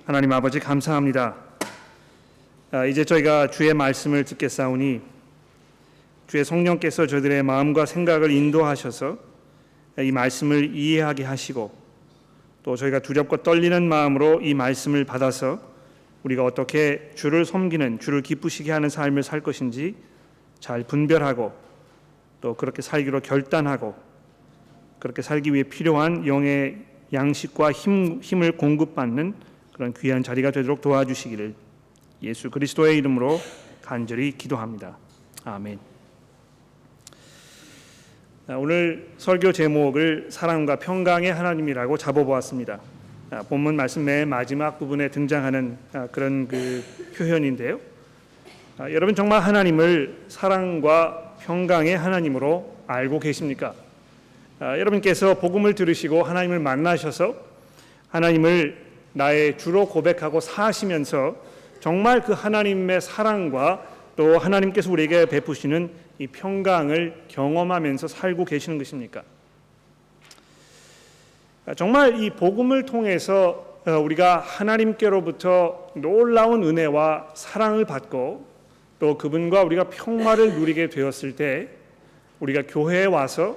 하나님 아버지 감사합니다. 이제 저희가 주의 말씀을 듣겠사오니 주의 성령께서 저희들의 마음과 생각을 인도하셔서 이 말씀을 이해하게 하시고 또 저희가 두렵고 떨리는 마음으로 이 말씀을 받아서 우리가 어떻게 주를 섬기는, 주를 기쁘시게 하는 삶을 살 것인지 잘 분별하고 또 그렇게 살기로 결단하고 그렇게 살기 위해 필요한 영의 양식과 힘을 공급받는 그런 귀한 자리가 되도록 도와주시기를 예수 그리스도의 이름으로 간절히 기도합니다. 아멘. 오늘 설교 제목을 사랑과 평강의 하나님이라고 잡아보았습니다. 본문 말씀 맨 마지막 부분에 등장하는 그런 그 표현인데요. 여러분 정말 하나님을 사랑과 평강의 하나님으로 알고 계십니까? 여러분께서 복음을 들으시고 하나님을 만나셔서 하나님을 나의 주로 고백하고 사시면서 정말 그 하나님의 사랑과 또 하나님께서 우리에게 베푸시는 이 평강을 경험하면서 살고 계시는 것입니까? 정말 이 복음을 통해서 우리가 하나님께로부터 놀라운 은혜와 사랑을 받고 또 그분과 우리가 평화를 누리게 되었을 때 우리가 교회에 와서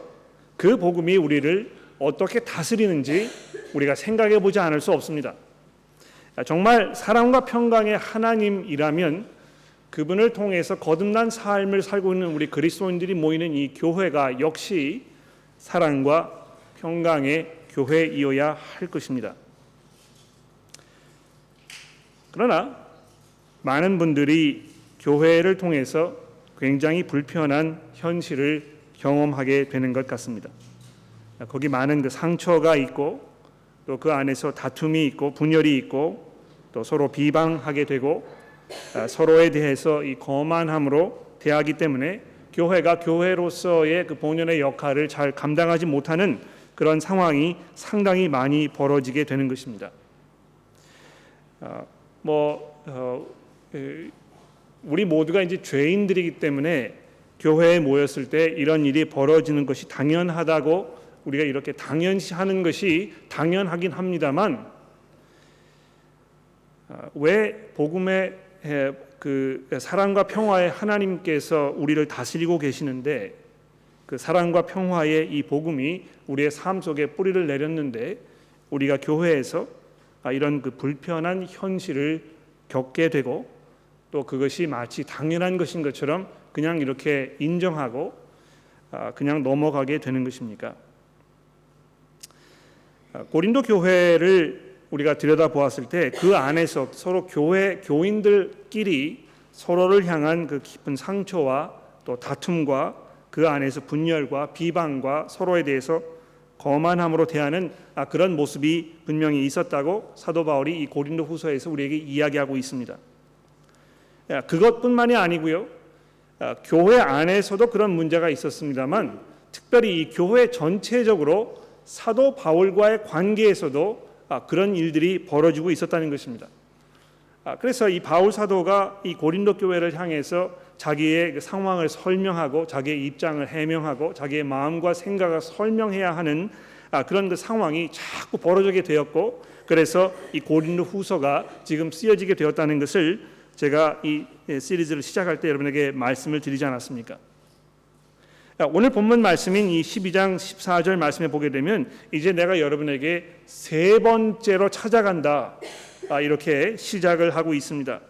그 복음이 우리를 어떻게 다스리는지 우리가 생각해 보지 않을 수 없습니다. 정말 사랑과 평강의 하나님이라면 그분을 통해서 거듭난 삶을 살고 있는 우리 그리스도인들이 모이는 이 교회가 역시 사랑과 평강의 교회이어야 할 것입니다. 그러나 많은 분들이 교회를 통해서 굉장히 불편한 현실을 경험하게 되는 것 같습니다. 거기 많은 그 상처가 있고 또 그 안에서 다툼이 있고 분열이 있고 또 서로 비방하게 되고 서로에 대해서 이 거만함으로 대하기 때문에 교회가 교회로서의 그 본연의 역할을 잘 감당하지 못하는 그런 상황이 상당히 많이 벌어지게 되는 것입니다. 우리 모두가 이제 죄인들이기 때문에 교회에 모였을 때 이런 일이 벌어지는 것이 당연하다고 우리가 이렇게 당연시하는 것이 당연하긴 합니다만 왜 복음의 그 사랑과 평화의 하나님께서 우리를 다스리고 계시는데 그 사랑과 평화의 이 복음이 우리의 삶 속에 뿌리를 내렸는데 우리가 교회에서 이런 그 불편한 현실을 겪게 되고 또 그것이 마치 당연한 것인 것처럼 그냥 이렇게 인정하고 그냥 넘어가게 되는 것입니까? 고린도 교회를 우리가 들여다보았을 때 그 안에서 서로 교인들끼리 서로를 향한 그 깊은 상처와 또 다툼과 그 안에서 분열과 비방과 서로에 대해서 거만함으로 대하는 그런 모습이 분명히 있었다고 사도 바울이 이 고린도 후서에서 우리에게 이야기하고 있습니다. 그것뿐만이 아니고요. 교회 안에서도 그런 문제가 있었습니다만 특별히 이 교회 전체적으로 사도 바울과의 관계에서도 그런 일들이 벌어지고 있었다는 것입니다. 그래서 이 바울 사도가 이 고린도 교회를 향해서 자기의 그 상황을 설명하고 자기의 입장을 해명하고 자기의 마음과 생각을 설명해야 하는 그런 그 상황이 자꾸 벌어지게 되었고 그래서 이 고린도 후서가 지금 쓰여지게 되었다는 것을 제가 이 시리즈를 시작할 때 여러분에게 말씀을 드리지 않았습니까? 오늘 본문 말씀인 이 12장 14절 말씀에 보게 되면 이제 내가 여러분에게 세 번째로 찾아간다 이렇게 시작을 하고 있습니다.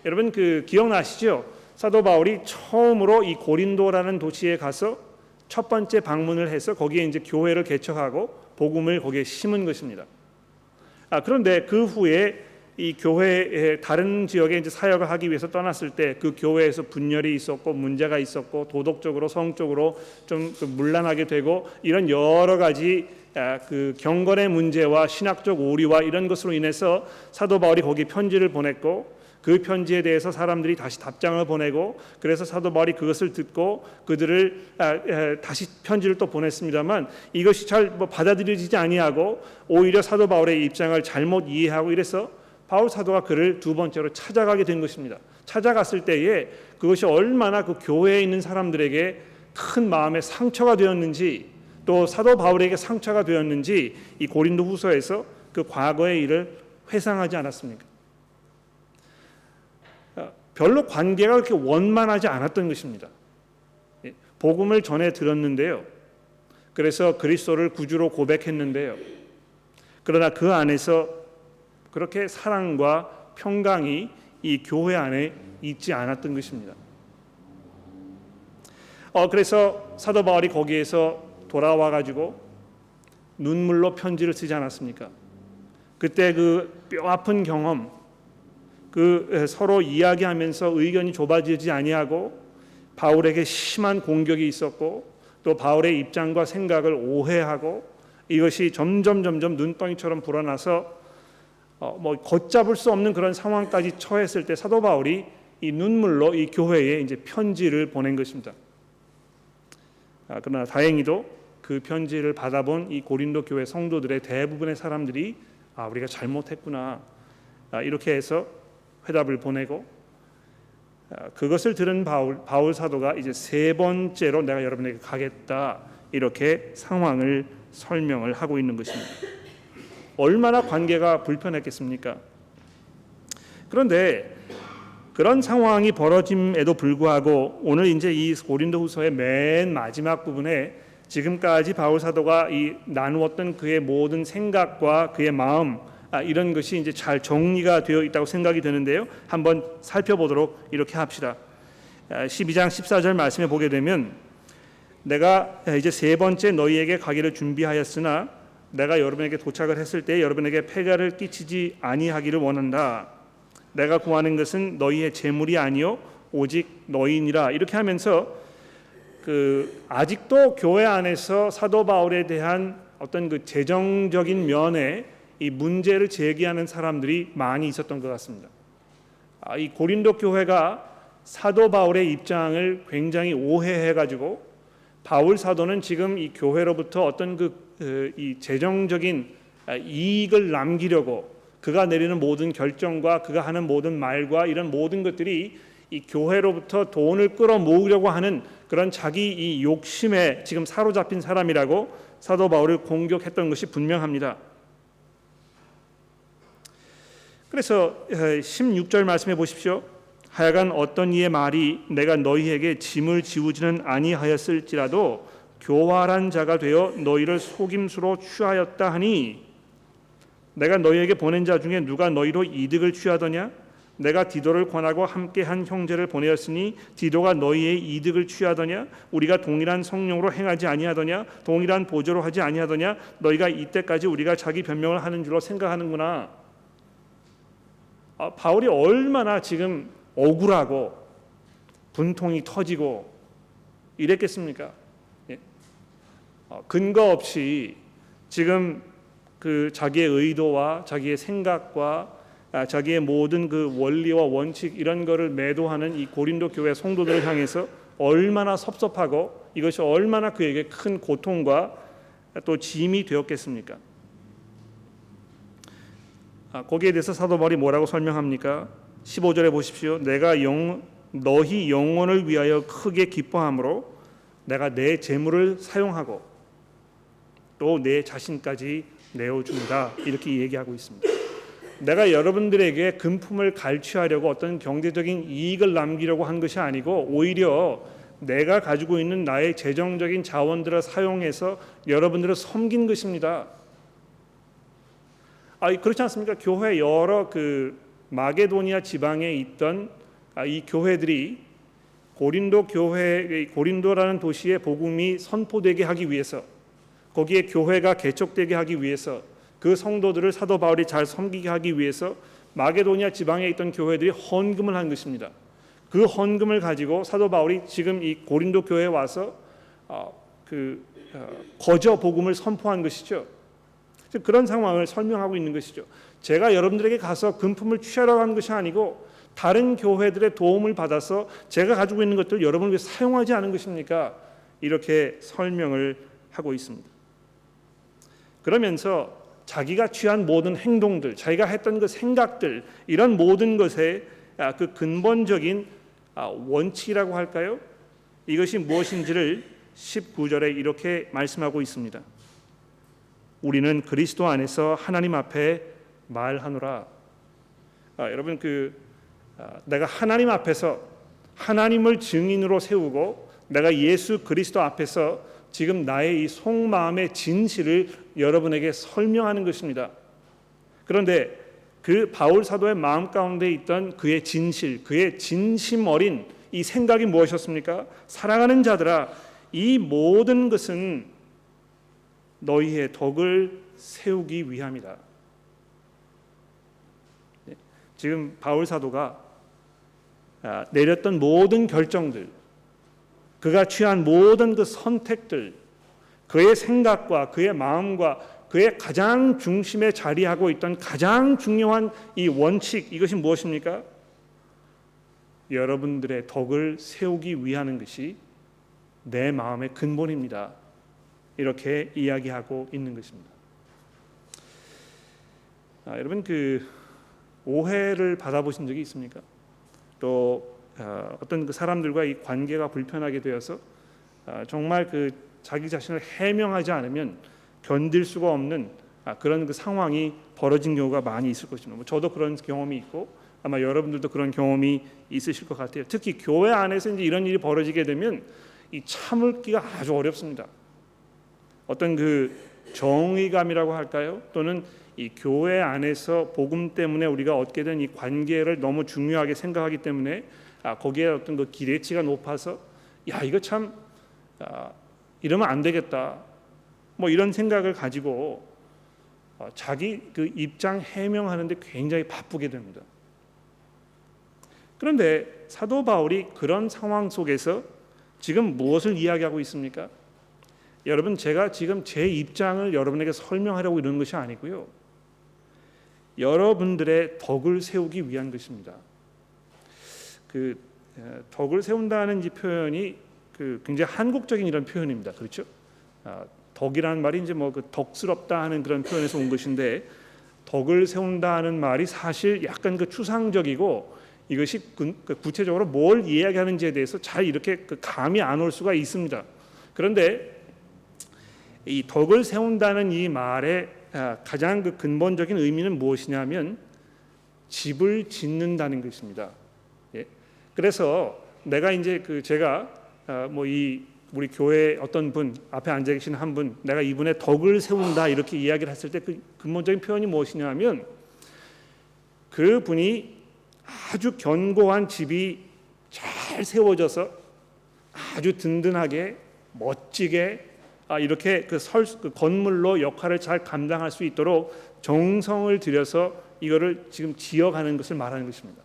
여러분 그 기억나시죠? 사도 바울이 처음으로 이 고린도라는 도시에 가서 첫 번째 방문을 해서 거기에 이제 교회를 개척하고 복음을 거기에 심은 것입니다. 그런데 그 후에 이 교회의 다른 지역에 이제 사역을 하기 위해서 떠났을 때 그 교회에서 분열이 있었고 문제가 있었고 도덕적으로 성적으로 좀 문란하게 되고 이런 여러 가지 그 경건의 문제와 신학적 오류와 이런 것으로 인해서 사도 바울이 거기 편지를 보냈고 그 편지에 대해서 사람들이 다시 답장을 보내고 그래서 사도 바울이 그것을 듣고 그들을 다시 편지를 또 보냈습니다만 이것이 잘 받아들여지지 아니하고 오히려 사도 바울의 입장을 잘못 이해하고 이래서 바울 사도가 그를 두 번째로 찾아가게 된 것입니다. 찾아갔을 때에 그것이 얼마나 그 교회에 있는 사람들에게 큰 마음의 상처가 되었는지 또 사도 바울에게 상처가 되었는지 이 고린도 후서에서 그 과거의 일을 회상하지 않았습니까? 별로 관계가 그렇게 원만하지 않았던 것입니다. 복음을 전해 들었는데요. 그래서 그리스도를 구주로 고백했는데요. 그러나 그 안에서 그렇게 사랑과 평강이 이 교회 안에 있지 않았던 것입니다. 그래서 사도 바울이 거기에서 돌아와 가지고 눈물로 편지를 쓰지 않았습니까? 그때 그 뼈아픈 경험, 그 서로 이야기하면서 의견이 좁아지지 아니하고 바울에게 심한 공격이 있었고 또 바울의 입장과 생각을 오해하고 이것이 점점 눈덩이처럼 불어나서 걷잡을 수 없는 그런 상황까지 처했을 때 사도 바울이 이 눈물로 이 교회에 이제 편지를 보낸 것입니다. 그러나 다행히도 그 편지를 받아본 이 고린도 교회 성도들의 대부분의 사람들이 우리가 잘못했구나 이렇게 해서 회답을 보내고 그것을 들은 바울 사도가 이제 세 번째로 내가 여러분에게 가겠다 이렇게 상황을 설명을 하고 있는 것입니다. 얼마나 관계가 불편했겠습니까? 그런데 그런 상황이 벌어짐에도 불구하고 오늘 이제 이 고린도후서의 맨 마지막 부분에 지금까지 바울 사도가 이 나누었던 그의 모든 생각과 그의 마음 이런 것이 이제 잘 정리가 되어 있다고 생각이 되는데요. 한번 살펴보도록 이렇게 합시다. 12장 14절 말씀에 보게 되면 내가 이제 세 번째 너희에게 가기를 준비하였으나 내가 여러분에게 도착을 했을 때 여러분에게 폐가를 끼치지 아니하기를 원한다. 내가 구하는 것은 너희의 재물이 아니요 오직 너희니라. 이렇게 하면서 아직도 교회 안에서 사도 바울에 대한 어떤 그 재정적인 면에 이 문제를 제기하는 사람들이 많이 있었던 것 같습니다. 이 고린도 교회가 사도 바울의 입장을 굉장히 오해해가지고 바울 사도는 지금 이 교회로부터 어떤 이 재정적인 이익을 남기려고 그가 내리는 모든 결정과 그가 하는 모든 말과 이런 모든 것들이 이 교회로부터 돈을 끌어모으려고 하는 그런 자기 이 욕심에 지금 사로잡힌 사람이라고 사도 바울을 공격했던 것이 분명합니다. 그래서 16절 말씀해 보십시오. 하여간 어떤 이의 말이 내가 너희에게 짐을 지우지는 아니하였을지라도 교활한 자가 되어 너희를 속임수로 취하였다 하니 내가 너희에게 보낸 자 중에 누가 너희로 이득을 취하더냐? 내가 디도를 권하고 함께한 형제를 보내었으니 디도가 너희의 이득을 취하더냐? 우리가 동일한 성령으로 행하지 아니하더냐? 동일한 보조로 하지 아니하더냐? 너희가 이때까지 우리가 자기 변명을 하는 줄로 생각하는구나. 바울이 얼마나 지금 억울하고 분통이 터지고 이랬겠습니까? 근거 없이 지금 그 자기의 의도와 자기의 생각과 자기의 모든 그 원리와 원칙 이런 거를 매도하는 이 고린도 교회 성도들을 향해서 얼마나 섭섭하고 이것이 얼마나 그에게 큰 고통과 또 짐이 되었겠습니까? 거기에 대해서 사도 바울이 뭐라고 설명합니까? 15절에 보십시오. 내가 너희 영혼을 위하여 크게 기뻐함으로 내가 내 재물을 사용하고 또 내 자신까지 내어준다 이렇게 얘기하고 있습니다. 내가 여러분들에게 금품을 갈취하려고 어떤 경제적인 이익을 남기려고 한 것이 아니고 오히려 내가 가지고 있는 나의 재정적인 자원들을 사용해서 여러분들을 섬긴 것입니다. 그렇지 않습니까? 교회 여러 마게도니아 지방에 있던 이 교회들이 고린도라는 도시의 복음이 선포되게 하기 위해서 거기에 교회가 개척되게 하기 위해서 그 성도들을 사도 바울이 잘 섬기게 하기 위해서 마게도니아 지방에 있던 교회들이 헌금을 한 것입니다. 그 헌금을 가지고 사도 바울이 지금 이 고린도 교회에 와서 거저 복음을 선포한 것이죠. 그런 상황을 설명하고 있는 것이죠. 제가 여러분들에게 가서 금품을 취하러 간 것이 아니고 다른 교회들의 도움을 받아서 제가 가지고 있는 것들을 여러분을 위해 사용하지 않은 것입니까? 이렇게 설명을 하고 있습니다. 그러면서 자기가 취한 모든 행동들, 자기가 했던 그 생각들 이런 모든 것의 그 근본적인 원칙이라고 할까요? 이것이 무엇인지를 19절에 이렇게 말씀하고 있습니다. 우리는 그리스도 안에서 하나님 앞에 말하노라. 여러분 내가 하나님 앞에서 하나님을 증인으로 세우고 내가 예수 그리스도 앞에서 지금 나의 이 속마음의 진실을 여러분에게 설명하는 것입니다. 그런데 그 바울 사도의 마음 가운데 있던 그의 진실, 그의 진심 어린 이 생각이 무엇이었습니까? 사랑하는 자들아, 이 모든 것은 너희의 덕을 세우기 위함이다. 지금 바울 사도가 내렸던 모든 결정들, 그가 취한 모든 그 선택들, 그의 생각과 그의 마음과 그의 가장 중심에 자리하고 있던 가장 중요한 이 원칙, 이것이 무엇입니까? 여러분들의 덕을 세우기 위하는 것이 내 마음의 근본입니다. 이렇게 이야기하고 있는 것입니다. 여러분 오해를 받아보신 적이 있습니까? 또 어떤 그 사람들과 이 관계가 불편하게 되어서 정말 자기 자신을 해명하지 않으면 견딜 수가 없는 그런 그 상황이 벌어진 경우가 많이 있을 것입니다. 저도 그런 경험이 있고 아마 여러분들도 그런 경험이 있으실 것 같아요. 특히 교회 안에서 이제 이런 일이 벌어지게 되면 이 참을기가 아주 어렵습니다. 어떤 정의감이라고 할까요? 또는 이 교회 안에서 복음 때문에 우리가 얻게 된 이 관계를 너무 중요하게 생각하기 때문에 거기에 어떤 그 기대치가 높아서 이거 참 이러면 안 되겠다. 뭐 이런 생각을 가지고 자기 입장 해명하는데 굉장히 바쁘게 됩니다. 그런데 사도 바울이 그런 상황 속에서 지금 무엇을 이야기하고 있습니까? 여러분, 제가 지금 제 입장을 여러분에게 설명하려고 이러는 것이 아니고요. 여러분들의 덕을 세우기 위한 것입니다. 덕을 세운다는 이 표현이 굉장히 한국적인 이런 표현입니다. 그렇죠? 덕이라는 말이 이제 덕스럽다 하는 그런 표현에서 온 것인데, 덕을 세운다는 말이 사실 약간 추상적이고 이것이 구체적으로 뭘 이야기하는지에 대해서 잘 이렇게 감이 안 올 수가 있습니다. 그런데 이 덕을 세운다는 이 말의 가장 근본적인 의미는 무엇이냐면 집을 짓는다는 것입니다. 예. 그래서 내가 이제 제가 우리 교회 어떤 분 앞에 앉아 계신 한 분, 내가 이분의 덕을 세운다 이렇게 이야기를 했을 때 그 근본적인 표현이 무엇이냐면 그 분이 아주 견고한 집이 잘 세워져서 아주 든든하게 멋지게 이렇게 건물로 역할을 잘 감당할 수 있도록 정성을 들여서 이거를 지금 지어가는 것을 말하는 것입니다.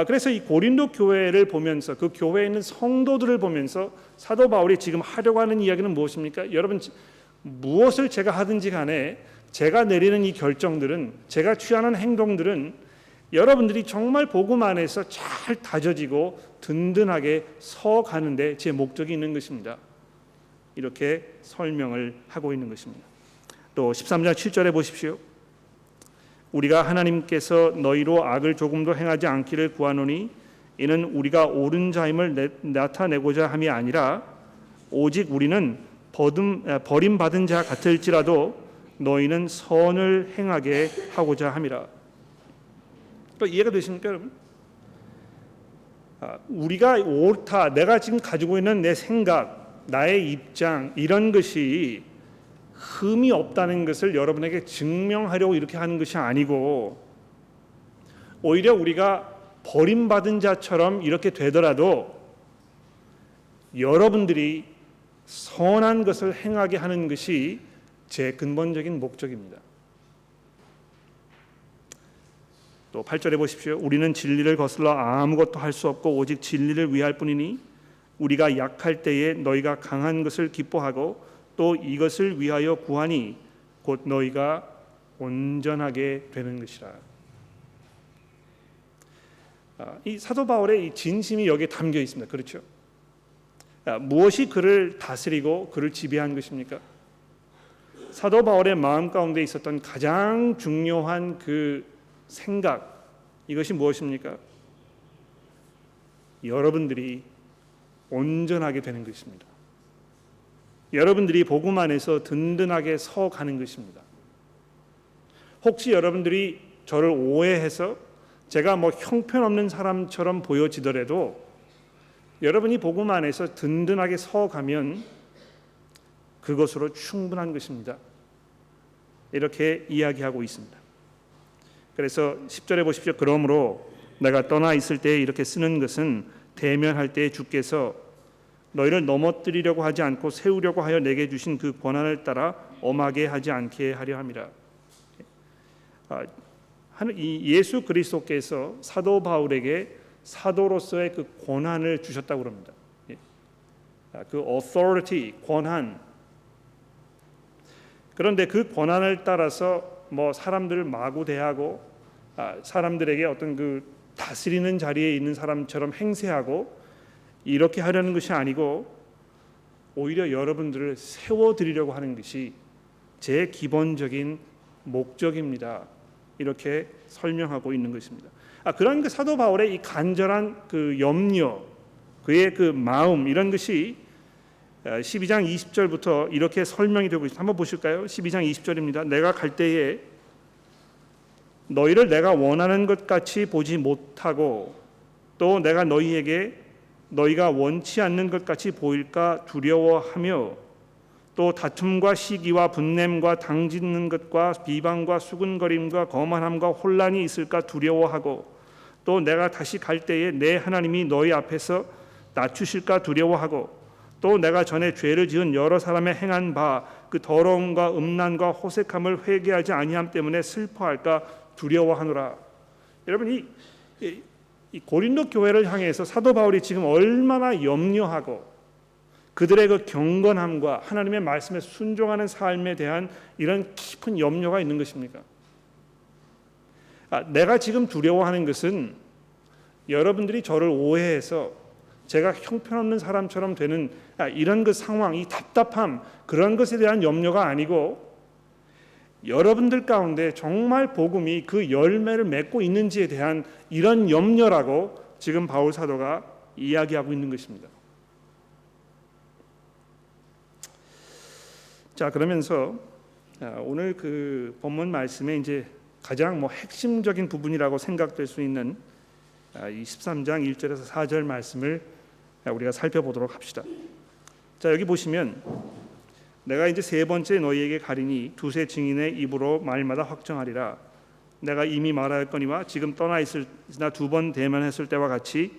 그래서 이 고린도 교회를 보면서 그 교회에 있는 성도들을 보면서 사도 바울이 지금 하려고 하는 이야기는 무엇입니까? 여러분, 무엇을 제가 하든지 간에 제가 내리는 이 결정들은, 제가 취하는 행동들은 여러분들이 정말 복음 안에서 잘 다져지고 든든하게 서가는데 제 목적이 있는 것입니다. 이렇게 설명을 하고 있는 것입니다. 또 13장 7절에 보십시오. 우리가 하나님께서 너희로 악을 조금도 행하지 않기를 구하노니 이는 우리가 옳은 자임을 나타내고자 함이 아니라 오직 우리는 버림받은 자 같을지라도 너희는 선을 행하게 하고자 함이라. 또 이해가 되십니까, 여러분? 우리가 옳다, 내가 지금 가지고 있는 내 생각, 나의 입장, 이런 것이 흠이 없다는 것을 여러분에게 증명하려고 이렇게 하는 것이 아니고, 오히려 우리가 버림받은 자처럼 이렇게 되더라도 여러분들이 선한 것을 행하게 하는 것이 제 근본적인 목적입니다. 또 8절에 보십시오. 우리는 진리를 거슬러 아무것도 할 수 없고 오직 진리를 위할 뿐이니 우리가 약할 때에 너희가 강한 것을 기뻐하고 또 이것을 위하여 구하니 곧 너희가 온전하게 되는 것이라. 이 사도 바울의 이 진심이 여기에 담겨 있습니다. 그렇죠? 무엇이 그를 다스리고 그를 지배한 것입니까? 사도 바울의 마음 가운데 있었던 가장 중요한 그 생각, 이것이 무엇입니까? 여러분들이 온전하게 되는 것입니다. 여러분들이 복음 안에서 든든하게 서가는 것입니다. 혹시 여러분들이 저를 오해해서 제가 뭐 형편없는 사람처럼 보여지더라도 여러분이 복음 안에서 든든하게 서가면 그것으로 충분한 것입니다. 이렇게 이야기하고 있습니다. 그래서 10절에 보십시오. 그러므로 내가 떠나 있을 때 이렇게 쓰는 것은 대면할 때 주께서 너희를 넘어뜨리려고 하지 않고 세우려고 하여 내게 주신 그 권한을 따라 엄하게 하지 않게 하려 함이라. 이 예수 그리스도께서 사도 바울에게 사도로서의 그 권한을 주셨다고 합니다. 그 authority, 권한. 그런데 그 권한을 따라서 뭐 사람들을 마구 대하고 사람들에게 어떤 그 다스리는 자리에 있는 사람처럼 행세하고 이렇게 하려는 것이 아니고 오히려 여러분들을 세워드리려고 하는 것이 제 기본적인 목적입니다. 이렇게 설명하고 있는 것입니다. 그런 그 사도 바울의 이 간절한 그 염려, 그의 그 마음 이런 것이 12장 20절부터 이렇게 설명이 되고 있습니다. 한번 보실까요? 12장 20절입니다. 내가 갈 때에 너희를 내가 원하는 것 같이 보지 못하고 또 내가 너희에게 너희가 원치 않는 것 같이 보일까 두려워하며 또 다툼과 시기와 분냄과 당짓는 것과 비방과 수군거림과 거만함과 혼란이 있을까 두려워하고 또 내가 다시 갈 때에 내 하나님이 너희 앞에서 낮추실까 두려워하고 또 내가 전에 죄를 지은 여러 사람의 행한 바 그 더러움과 음란과 호색함을 회개하지 아니함 때문에 슬퍼할까 두려워하노라. 여러분 이 고린도 교회를 향해서 사도 바울이 지금 얼마나 염려하고 그들의 그 경건함과 하나님의 말씀에 순종하는 삶에 대한 이런 깊은 염려가 있는 것입니까? 내가 지금 두려워하는 것은 여러분들이 저를 오해해서 제가 형편없는 사람처럼 되는 이런 그 상황, 이 답답함 그런 것에 대한 염려가 아니고 여러분들 가운데 정말 복음이 그 열매를 맺고 있는지에 대한 이런 염려라고 지금 바울 사도가 이야기하고 있는 것입니다. 자, 그러면서 오늘 그 본문 말씀에 이제 가장 뭐 핵심적인 부분이라고 생각될 수 있는 이 13장 1절에서 4절 말씀을 우리가 살펴보도록 합시다. 자, 여기 보시면 내가 이제 세 번째 너희에게 가리니 두세 증인의 입으로 말마다 확정하리라. 내가 이미 말하였거니와 지금 떠나 있으나 두 번 대면했을 때와 같이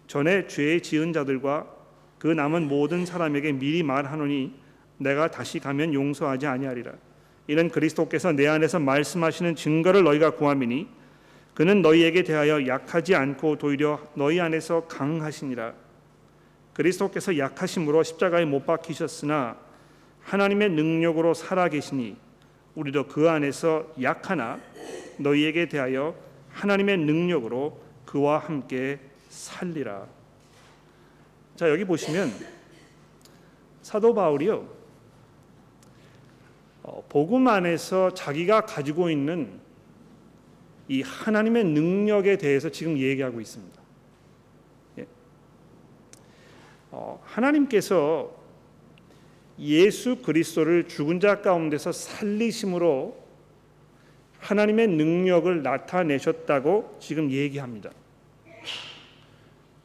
전에 죄 지은 자들과 그 남은 모든 사람에게 미리 말하노니 내가 다시 가면 용서하지 아니하리라. 이는 그리스도께서 내 안에서 말씀하시는 증거를 너희가 구함이니 그는 너희에게 대하여 약하지 않고 도리어 너희 안에서 강하시니라. 그리스도께서 약하심으로 십자가에 못 박히셨으나 하나님의 능력으로 살아계시니 우리도 그 안에서 약하나 너희에게 대하여 하나님의 능력으로 그와 함께 살리라. 자, 여기 보시면 사도 바울이요 복음 안에서 자기가 가지고 있는 이 하나님의 능력에 대해서 지금 얘기하고 있습니다. 하나님께서 예수 그리스도를 죽은 자 가운데서 살리심으로 하나님의 능력을 나타내셨다고 지금 얘기합니다.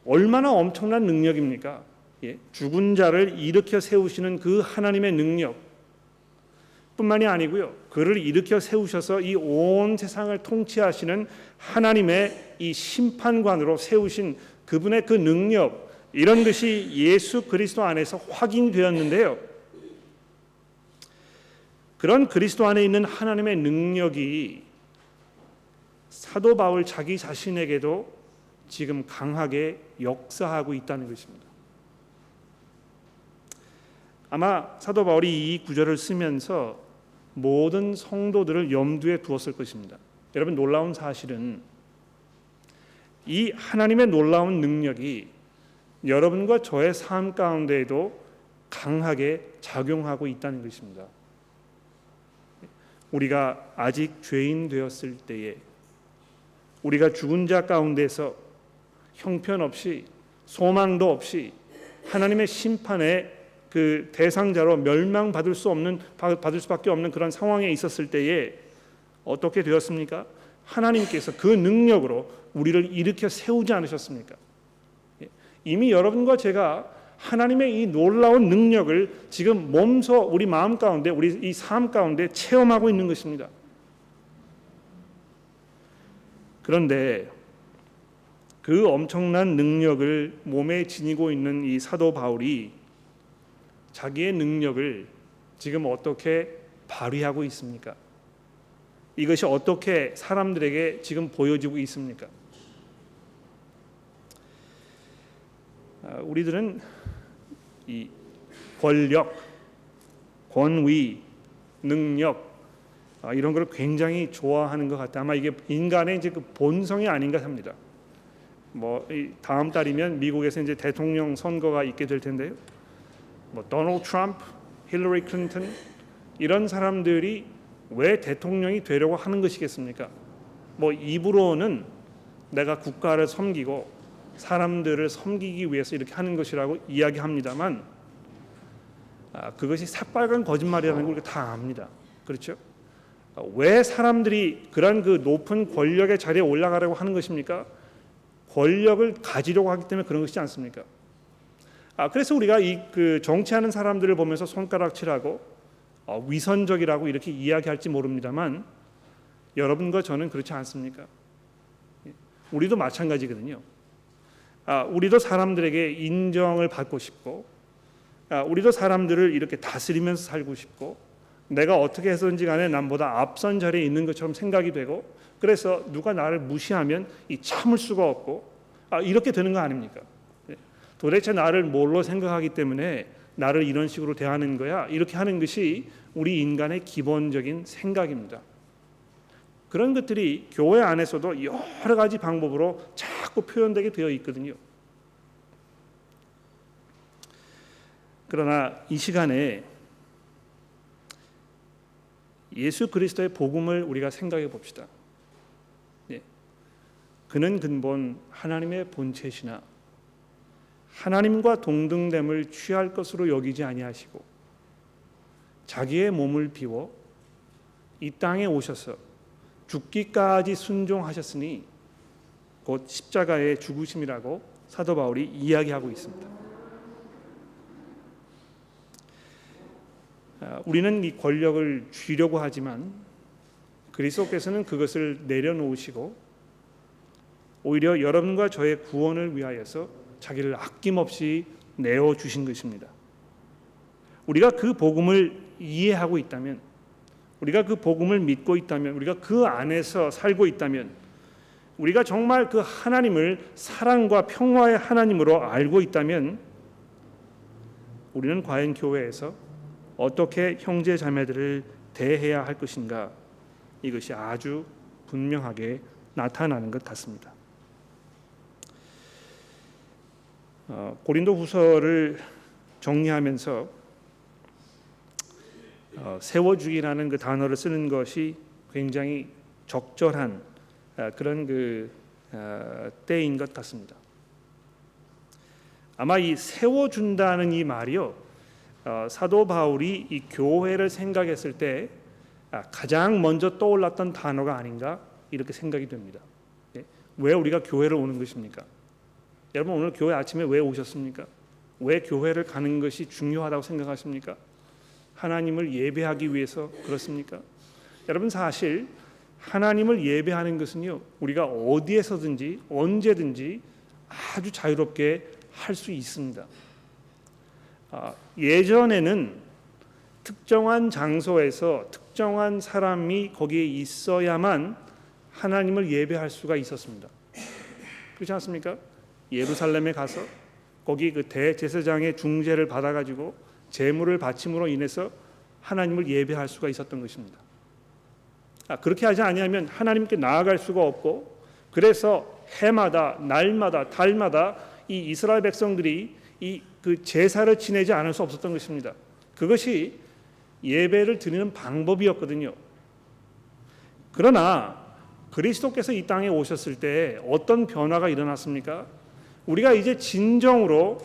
얼마나 엄청난 능력입니까? 죽은 자를 일으켜 세우시는 그 하나님의 능력 뿐만이 아니고요, 그를 일으켜 세우셔서 이 온 세상을 통치하시는 하나님의 이 심판관으로 세우신 그분의 그 능력, 이런 것이 예수 그리스도 안에서 확인되었는데요, 그런 그리스도 안에 있는 하나님의 능력이 사도 바울 자기 자신에게도 지금 강하게 역사하고 있다는 것입니다. 아마 사도 바울이 이 구절을 쓰면서 모든 성도들을 염두에 두었을 것입니다. 여러분, 놀라운 사실은 이 하나님의 놀라운 능력이 여러분과 저의 삶 가운데에도 강하게 작용하고 있다는 것입니다. 우리가 아직 죄인 되었을 때에, 우리가 죽은 자 가운데서 형편없이 소망도 없이 하나님의 심판의 그 대상자로 멸망받을 수밖에 없는 그런 상황에 있었을 때에 어떻게 되었습니까? 하나님께서 그 능력으로 우리를 일으켜 세우지 않으셨습니까? 이미 여러분과 제가 하나님의 이 놀라운 능력을 지금 몸소 우리 마음 가운데, 우리 이 삶 가운데 체험하고 있는 것입니다. 그런데 그 엄청난 능력을 몸에 지니고 있는 이 사도 바울이 자기의 능력을 지금 어떻게 발휘하고 있습니까? 이것이 어떻게 사람들에게 지금 보여지고 있습니까? 우리들은 이 권력, 권위, 능력 이런 걸 굉장히 좋아하는 것 같아요. 아마 이게 인간의 이제 그 본성이 아닌가 합니다. 다음 달이면 미국에서 이제 대통령 선거가 있게 될 텐데요. 도널드 트럼프, 힐러리 클린턴 이런 사람들이 왜 대통령이 되려고 하는 것이겠습니까? 입으로는 내가 국가를 섬기고 사람들을 섬기기 위해서 이렇게 하는 것이라고 이야기합니다만 그것이 새빨간 거짓말이라는 걸 우리가 다 압니다. 그렇죠? 왜 사람들이 그런 그 높은 권력의 자리에 올라가려고 하는 것입니까? 권력을 가지려고 하기 때문에 그런 것이지 않습니까? 그래서 우리가 그 정치하는 사람들을 보면서 손가락질하고 위선적이라고 이렇게 이야기할지 모릅니다만 여러분과 저는 그렇지 않습니까? 우리도 마찬가지거든요. 우리도 사람들에게 인정을 받고 싶고 우리도 사람들을 이렇게 다스리면서 살고 싶고 내가 어떻게 해서든지 간에 남보다 앞선 자리에 있는 것처럼 생각이 되고 그래서 누가 나를 무시하면 참을 수가 없고 이렇게 되는 거 아닙니까? 도대체 나를 뭘로 생각하기 때문에 나를 이런 식으로 대하는 거야? 이렇게 하는 것이 우리 인간의 기본적인 생각입니다. 그런 것들이 교회 안에서도 여러 가지 방법으로 자꾸 표현되게 되어 있거든요. 그러나 이 시간에 예수 그리스도의 복음을 우리가 생각해 봅시다. 그는 근본 하나님의 본체시나 하나님과 동등됨을 취할 것으로 여기지 아니하시고 자기의 몸을 비워 이 땅에 오셔서 죽기까지 순종하셨으니 곧 십자가의 죽으심이라고 사도 바울이 이야기하고 있습니다. 우리는 이 권력을 쥐려고 하지만 그리스도께서는 그것을 내려놓으시고 오히려 여러분과 저의 구원을 위하여서 자기를 아낌없이 내어주신 것입니다. 우리가 그 복음을 이해하고 있다면, 우리가 그 복음을 믿고 있다면, 우리가 그 안에서 살고 있다면, 우리가 정말 그 하나님을 사랑과 평화의 하나님으로 알고 있다면 우리는 과연 교회에서 어떻게 형제 자매들을 대해야 할 것인가, 이것이 아주 분명하게 나타나는 것 같습니다. 고린도후서를 정리하면서 세워주기라는 그 단어를 쓰는 것이 굉장히 적절한 그런 때인 것 같습니다. 아마 이 세워준다는 이 말이요, 사도 바울이 이 교회를 생각했을 때 가장 먼저 떠올랐던 단어가 아닌가 이렇게 생각이 됩니다. 왜 우리가 교회를 오는 것입니까? 여러분 오늘 교회 아침에 왜 오셨습니까? 왜 교회를 가는 것이 중요하다고 생각하십니까? 하나님을 예배하기 위해서 그렇습니까? 여러분 사실 하나님을 예배하는 것은요, 우리가 어디에서든지 언제든지 아주 자유롭게 할 수 있습니다. 예전에는 특정한 장소에서 특정한 사람이 거기에 있어야만 하나님을 예배할 수가 있었습니다. 그렇지 않습니까? 예루살렘에 가서 거기 그 대제사장의 중재를 받아가지고 제물을 바침으로 인해서 하나님을 예배할 수가 있었던 것입니다. 그렇게 하지 아니하면 하나님께 나아갈 수가 없고, 그래서 해마다 날마다 달마다 이 이스라엘 백성들이 이 그 제사를 지내지 않을 수 없었던 것입니다. 그것이 예배를 드리는 방법이었거든요. 그러나 그리스도께서 이 땅에 오셨을 때 어떤 변화가 일어났습니까? 우리가 이제 진정으로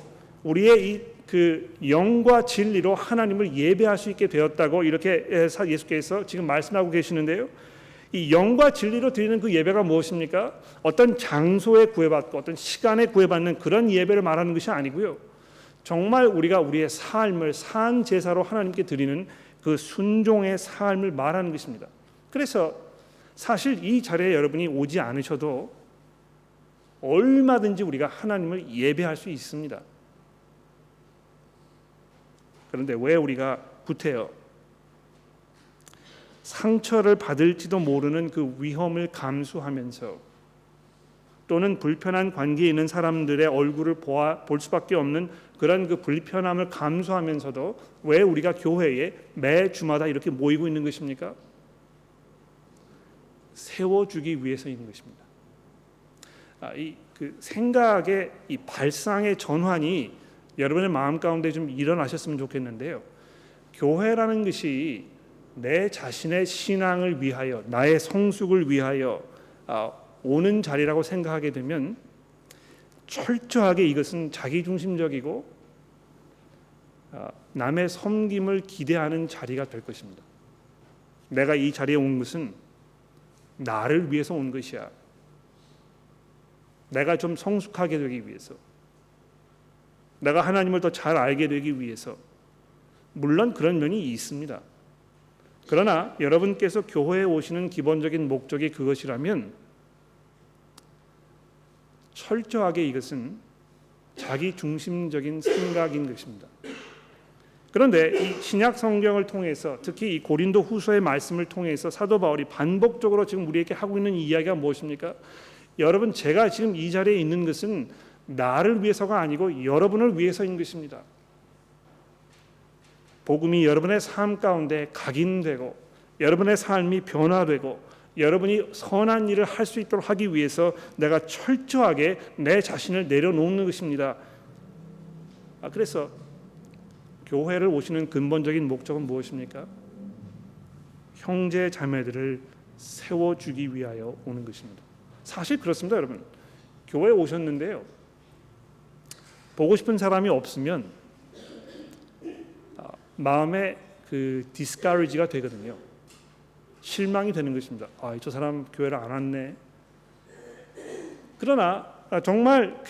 우리의 이 그 영과 진리로 하나님을 예배할 수 있게 되었다고 이렇게 예수께서 지금 말씀하고 계시는데요. 이 영과 진리로 드리는 그 예배가 무엇입니까? 어떤 장소에 구애받고 어떤 시간에 구애받는 그런 예배를 말하는 것이 아니고요. 정말 우리가 우리의 삶을 산 제사로 하나님께 드리는 그 순종의 삶을 말하는 것입니다. 그래서 사실 이 자리에 여러분이 오지 않으셔도 얼마든지 우리가 하나님을 예배할 수 있습니다. 그런데 왜 우리가 구태여 상처를 받을지도 모르는 그 위험을 감수하면서 또는 불편한 관계에 있는 사람들의 얼굴을 볼 수밖에 없는 그런 그 불편함을 감수하면서도 왜 우리가 교회에 매 주마다 이렇게 모이고 있는 것입니까? 세워주기 위해서인 것입니다. 이 그 생각의 이 발상의 전환이 여러분의 마음 가운데 좀 일어나셨으면 좋겠는데요. 교회라는 것이 내 자신의 신앙을 위하여 나의 성숙을 위하여 오는 자리라고 생각하게 되면 철저하게 이것은 자기중심적이고 남의 섬김을 기대하는 자리가 될 것입니다. 내가 이 자리에 온 것은 나를 위해서 온 것이야. 내가 좀 성숙하게 되기 위해서, 내가 하나님을 더 잘 알게 되기 위해서. 물론 그런 면이 있습니다. 그러나 여러분께서 교회에 오시는 기본적인 목적이 그것이라면 철저하게 이것은 자기중심적인 생각인 것입니다. 그런데 이 신약 성경을 통해서 특히 이 고린도 후서의 말씀을 통해서 사도 바울이 반복적으로 지금 우리에게 하고 있는 이야기가 무엇입니까? 여러분, 제가 지금 이 자리에 있는 것은 나를 위해서가 아니고 여러분을 위해서인 것입니다. 복음이 여러분의 삶 가운데 각인되고 여러분의 삶이 변화되고 여러분이 선한 일을 할 수 있도록 하기 위해서 내가 철저하게 내 자신을 내려놓는 것입니다. 그래서 교회를 오시는 근본적인 목적은 무엇입니까? 형제 자매들을 세워주기 위하여 오는 것입니다. 사실 그렇습니다, 여러분. 교회에 오셨는데요, 보고 싶은 사람이 없으면 마음에 그 디스커리지가 되거든요. 실망이 되는 것입니다. 저 사람 교회를 안 왔네. 그러나 정말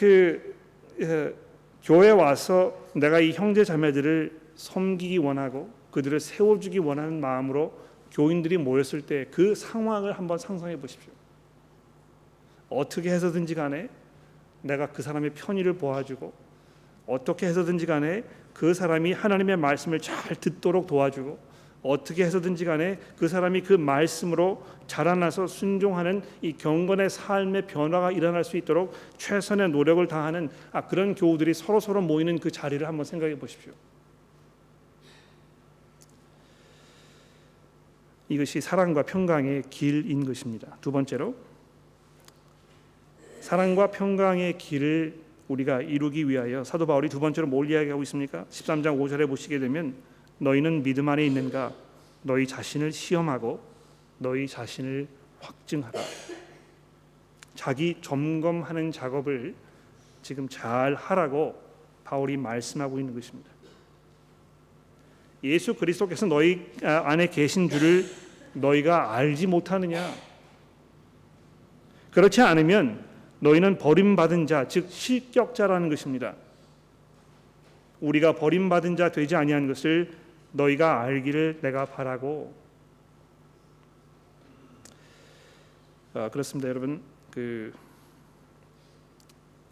교회에 와서 내가 이 형제 자매들을 섬기기 원하고 그들을 세워주기 원하는 마음으로 교인들이 모였을 때 그 상황을 한번 상상해 보십시오. 어떻게 해서든지 간에 내가 그 사람의 편의를 보아주고 어떻게 해서든지 간에 그 사람이 하나님의 말씀을 잘 듣도록 도와주고 어떻게 해서든지 간에 그 사람이 그 말씀으로 자라나서 순종하는 이 경건의 삶의 변화가 일어날 수 있도록 최선의 노력을 다하는 그런 교우들이 서로 모이는 그 자리를 한번 생각해 보십시오. 이것이 사랑과 평강의 길인 것입니다. 두 번째로 사랑과 평강의 길을 우리가 이루기 위하여 사도 바울이 두 번째로 뭘 이야기하고 있습니까? 13장 5절에 보시게 되면 너희는 믿음 안에 있는가? 너희 자신을 시험하고 너희 자신을 확증하라. 자기 점검하는 작업을 지금 잘 하라고 바울이 말씀하고 있는 것입니다. 예수 그리스도께서 너희 안에 계신 줄을 너희가 알지 못하느냐? 그렇지 않으면 너희는 버림받은 자, 즉 실격자라는 것입니다. 우리가 버림받은 자 되지 아니한 것을 너희가 알기를 내가 바라고. 그렇습니다, 여러분.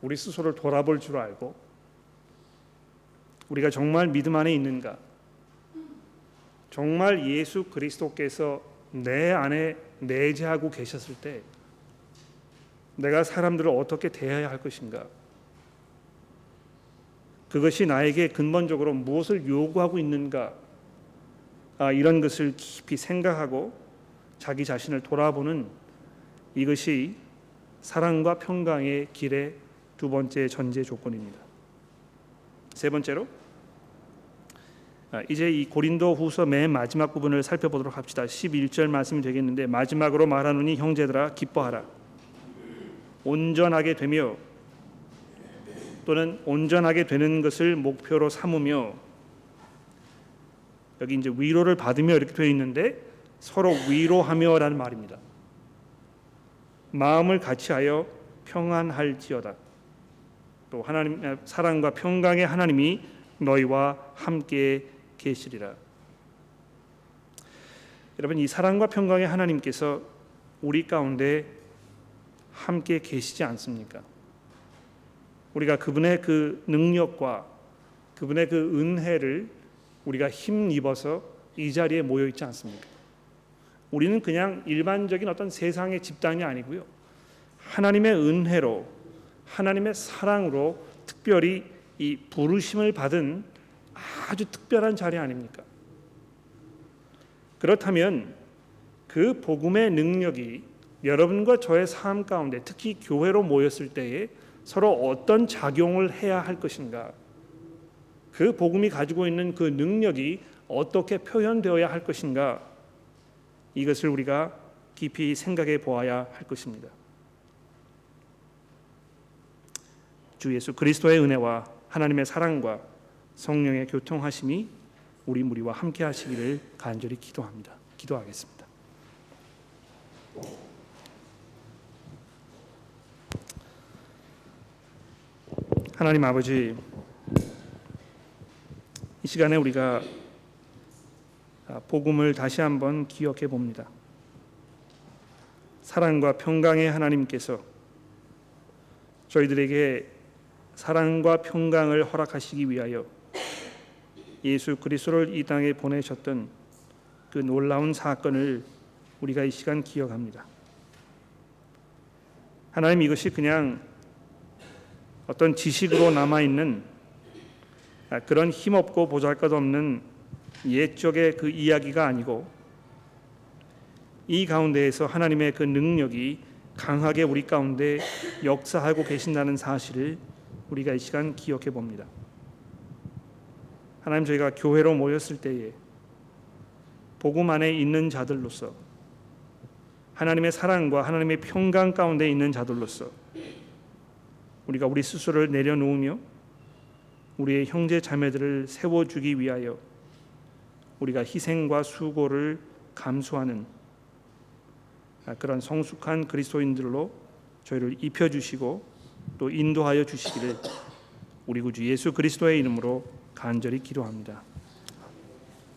우리 스스로를 돌아볼 줄 알고 우리가 정말 믿음 안에 있는가? 정말 예수 그리스도께서 내 안에 내재하고 계셨을 때 내가 사람들을 어떻게 대해야 할 것인가? 그것이 나에게 근본적으로 무엇을 요구하고 있는가? 이런 것을 깊이 생각하고 자기 자신을 돌아보는 이것이 사랑과 평강의 길의 두 번째 전제 조건입니다. 세 번째로 이제 이 고린도 후서 맨 마지막 부분을 살펴보도록 합시다. 11절 말씀이 되겠는데 마지막으로 말하노니 형제들아 기뻐하라. 온전하게 되며 또는 온전하게 되는 것을 목표로 삼으며, 여기 이제 위로를 받으며 이렇게 되어 있는데 서로 위로하며라는 말입니다. 마음을 같이하여 평안할지어다. 또 하나님 사랑과 평강의 하나님이 너희와 함께 계시리라. 여러분, 이 사랑과 평강의 하나님께서 우리 가운데 함께 계시지 않습니까? 우리가 그분의 그 능력과 그분의 그 은혜를 우리가 힘입어서 이 자리에 모여 있지 않습니까? 우리는 그냥 일반적인 어떤 세상의 집단이 아니고요, 하나님의 은혜로, 하나님의 사랑으로 특별히 이 부르심을 받은 아주 특별한 자리 아닙니까? 그렇다면 그 복음의 능력이 여러분과 저의 삶 가운데, 특히 교회로 모였을 때에 서로 어떤 작용을 해야 할 것인가, 그 복음이 가지고 있는 그 능력이 어떻게 표현되어야 할 것인가, 이것을 우리가 깊이 생각해 보아야 할 것입니다. 주 예수 그리스도의 은혜와 하나님의 사랑과 성령의 교통하심이 우리 무리와 함께 하시기를 간절히 기도합니다. 기도하겠습니다. 하나님 아버지, 이 시간에 우리가 복음을 다시 한번 기억해 봅니다. 사랑과 평강의 하나님께서 저희들에게 사랑과 평강을 허락하시기 위하여 예수 그리스도를 이 땅에 보내셨던 그 놀라운 사건을 우리가 이 시간 기억합니다. 하나님, 이것이 그냥 어떤 지식으로 남아있는 그런 힘없고 보잘것없는 옛적의 그 이야기가 아니고, 이 가운데에서 하나님의 그 능력이 강하게 우리 가운데 역사하고 계신다는 사실을 우리가 이 시간 기억해 봅니다. 하나님, 저희가 교회로 모였을 때에 복음 안에 있는 자들로서, 하나님의 사랑과 하나님의 평강 가운데 있는 자들로서 우리가 우리 스스로를 내려놓으며 우리의 형제 자매들을 세워주기 위하여 우리가 희생과 수고를 감수하는 그런 성숙한 그리스도인들로 저희를 입혀주시고 또 인도하여 주시기를 우리 구주 예수 그리스도의 이름으로 간절히 기도합니다.